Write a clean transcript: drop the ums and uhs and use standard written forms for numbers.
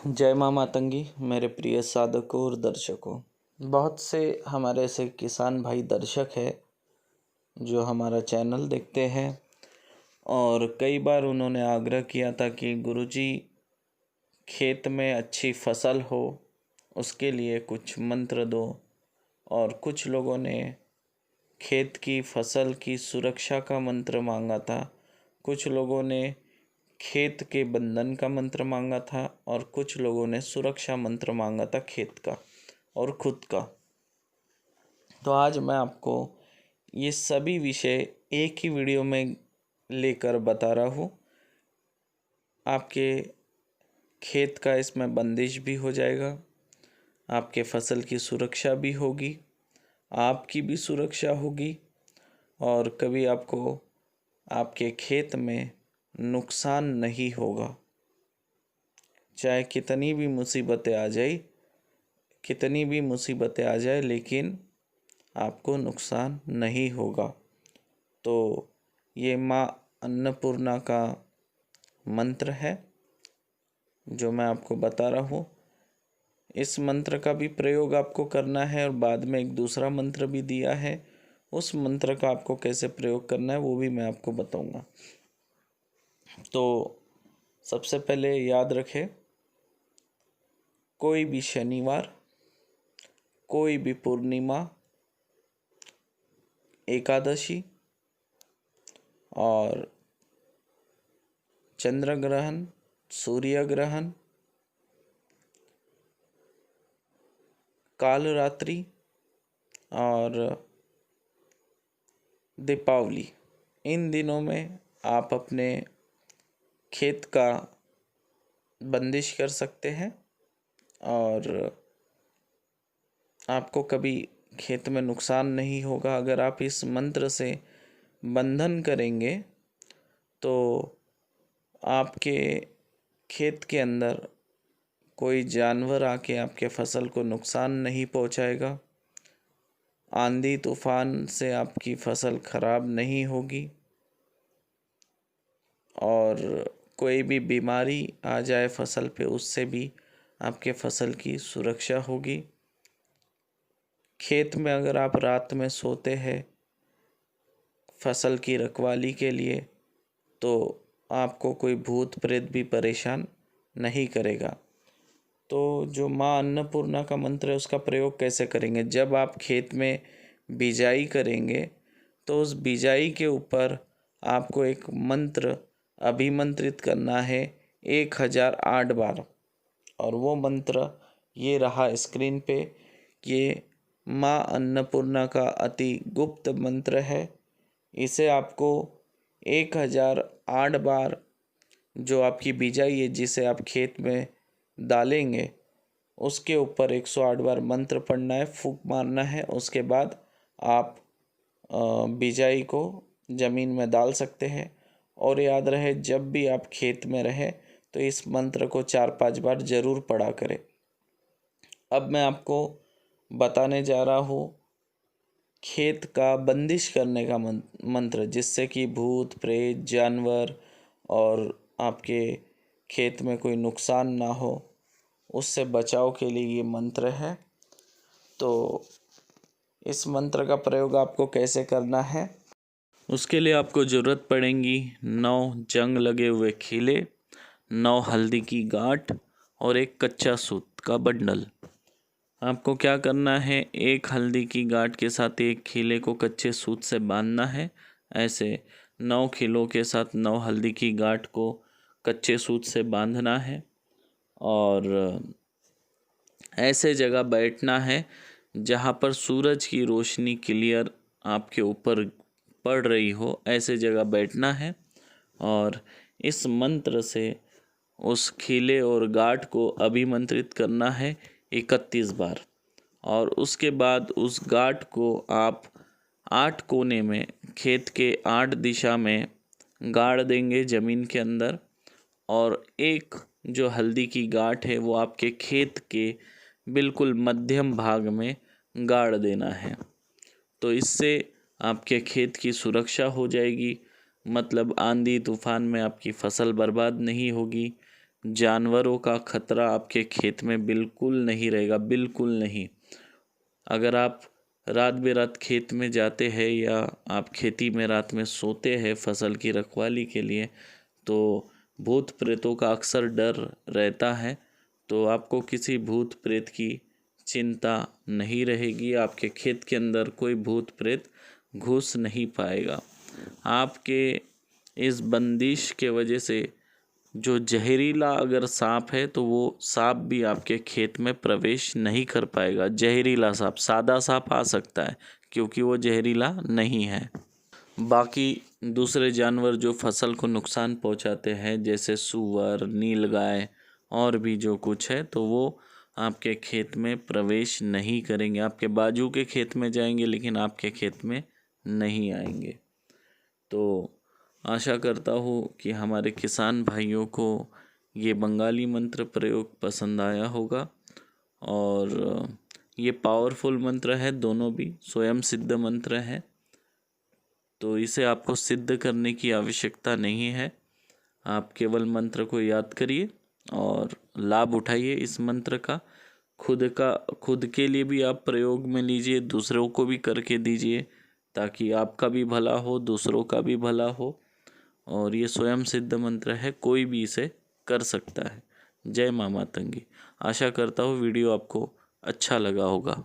जय माँ मातंगी मेरे प्रिय साधकों और दर्शकों। बहुत से हमारे ऐसे किसान भाई दर्शक हैं जो हमारा चैनल देखते हैं और कई बार उन्होंने आग्रह किया था कि गुरुजी खेत में अच्छी फसल हो उसके लिए कुछ मंत्र दो। और कुछ लोगों ने खेत की फसल की सुरक्षा का मंत्र मांगा था, कुछ लोगों ने खेत के बंधन का मंत्र मांगा था और कुछ लोगों ने सुरक्षा मंत्र मांगा था खेत का और खुद का। तो आज मैं आपको ये सभी विषय एक ही वीडियो में लेकर बता रहा हूँ। आपके खेत का इसमें बंदिश भी हो जाएगा, आपके फसल की सुरक्षा भी होगी, आपकी भी सुरक्षा होगी और कभी आपको आपके खेत में नुकसान नहीं होगा। चाहे कितनी भी मुसीबतें आ जाए लेकिन आपको नुकसान नहीं होगा। तो ये माँ अन्नपूर्णा का मंत्र है जो मैं आपको बता रहा हूँ। इस मंत्र का भी प्रयोग आपको करना है और बाद में एक दूसरा मंत्र भी दिया है, उस मंत्र का आपको कैसे प्रयोग करना है वो भी मैं आपको बताऊंगा। तो सबसे पहले याद रखें, कोई भी शनिवार, कोई भी पूर्णिमा, एकादशी और चंद्र ग्रहण, सूर्य ग्रहण, काल रात्रि और दीपावली, इन दिनों में आप अपने खेत का बंदिश कर सकते हैं और आपको कभी खेत में नुकसान नहीं होगा। अगर आप इस मंत्र से बंधन करेंगे तो आपके खेत के अंदर कोई जानवर आके आपके फसल को नुकसान नहीं पहुंचाएगा, आंधी तूफान से आपकी फसल खराब नहीं होगी और कोई भी बीमारी आ जाए फसल पे उससे भी आपके फसल की सुरक्षा होगी। खेत में अगर आप रात में सोते हैं फसल की रखवाली के लिए तो आपको कोई भूत प्रेत भी परेशान नहीं करेगा। तो जो माँ अन्नपूर्णा का मंत्र है उसका प्रयोग कैसे करेंगे? जब आप खेत में बिजाई करेंगे तो उस बिजाई के ऊपर आपको एक मंत्र अभिमंत्रित करना है 1008 बार। और वो मंत्र ये रहा स्क्रीन पे। ये माँ अन्नपूर्णा का अति गुप्त मंत्र है। इसे आपको 1008 बार जो आपकी बिजाई है जिसे आप खेत में डालेंगे उसके ऊपर 108 बार मंत्र पढ़ना है, फूंक मारना है। उसके बाद आप बिजाई को ज़मीन में डाल सकते हैं। और याद रहे, जब भी आप खेत में रहे तो इस मंत्र को 4-5 बार ज़रूर पढ़ा करें। अब मैं आपको बताने जा रहा हूँ खेत का बंदिश करने का मंत्र, जिससे कि भूत प्रेत जानवर और आपके खेत में कोई नुकसान ना हो, उससे बचाव के लिए ये मंत्र है। तो इस मंत्र का प्रयोग आपको कैसे करना है, उसके लिए आपको ज़रूरत पड़ेगी 9 जंग लगे हुए खीले, 9 हल्दी की गांठ और एक कच्चा सूत का बंडल। आपको क्या करना है, एक हल्दी की गांठ के साथ एक खीले को कच्चे सूत से बांधना है। ऐसे 9 खीलों के साथ 9 हल्दी की गांठ को कच्चे सूत से बांधना है और ऐसे जगह बैठना है जहाँ पर सूरज की रोशनी क्लियर आपके ऊपर पड़ रही हो, ऐसे जगह बैठना है। और इस मंत्र से उस खीले और गांठ को अभिमंत्रित करना है 31 बार। और उसके बाद उस गांठ को आप 8 कोने में खेत के 8 दिशा में गाड़ देंगे ज़मीन के अंदर। और एक जो हल्दी की गांठ है वो आपके खेत के बिल्कुल मध्यम भाग में गाड़ देना है। तो इससे आपके खेत की सुरक्षा हो जाएगी, मतलब आंधी तूफान में आपकी फसल बर्बाद नहीं होगी, जानवरों का खतरा आपके खेत में बिल्कुल नहीं रहेगा, बिल्कुल नहीं। अगर आप रात बेरात खेत में जाते हैं या आप खेती में रात में सोते हैं फसल की रखवाली के लिए, तो भूत प्रेतों का अक्सर डर रहता है। तो आपको किसी भूत प्रेत की चिंता नहीं रहेगी। आपके खेत के अंदर कोई भूत प्रेत घुस नहीं पाएगा। आपके इस बंदिश के वजह से जो जहरीला अगर सांप है तो वो सांप भी आपके खेत में प्रवेश नहीं कर पाएगा। जहरीला सांप, सादा सांप आ सकता है क्योंकि वो जहरीला नहीं है। बाकी दूसरे जानवर जो फसल को नुकसान पहुंचाते हैं जैसे सूअर, नीलगाय और भी जो कुछ है, तो वो आपके खेत में प्रवेश नहीं करेंगे। आपके बाजू के खेत में जाएंगे लेकिन आपके खेत में नहीं आएंगे। तो आशा करता हूँ कि हमारे किसान भाइयों को ये बंगाली मंत्र प्रयोग पसंद आया होगा। और ये पावरफुल मंत्र है, दोनों भी स्वयं सिद्ध मंत्र है। तो इसे आपको सिद्ध करने की आवश्यकता नहीं है। आप केवल मंत्र को याद करिए और लाभ उठाइए इस मंत्र का। खुद के लिए भी आप प्रयोग में लीजिए, दूसरों को भी करके दीजिए ताकि आपका भी भला हो, दूसरों का भी भला हो। और ये स्वयं सिद्ध मंत्र है, कोई भी इसे कर सकता है। जय माँ मातंगी। आशा करता हूँ वीडियो आपको अच्छा लगा होगा।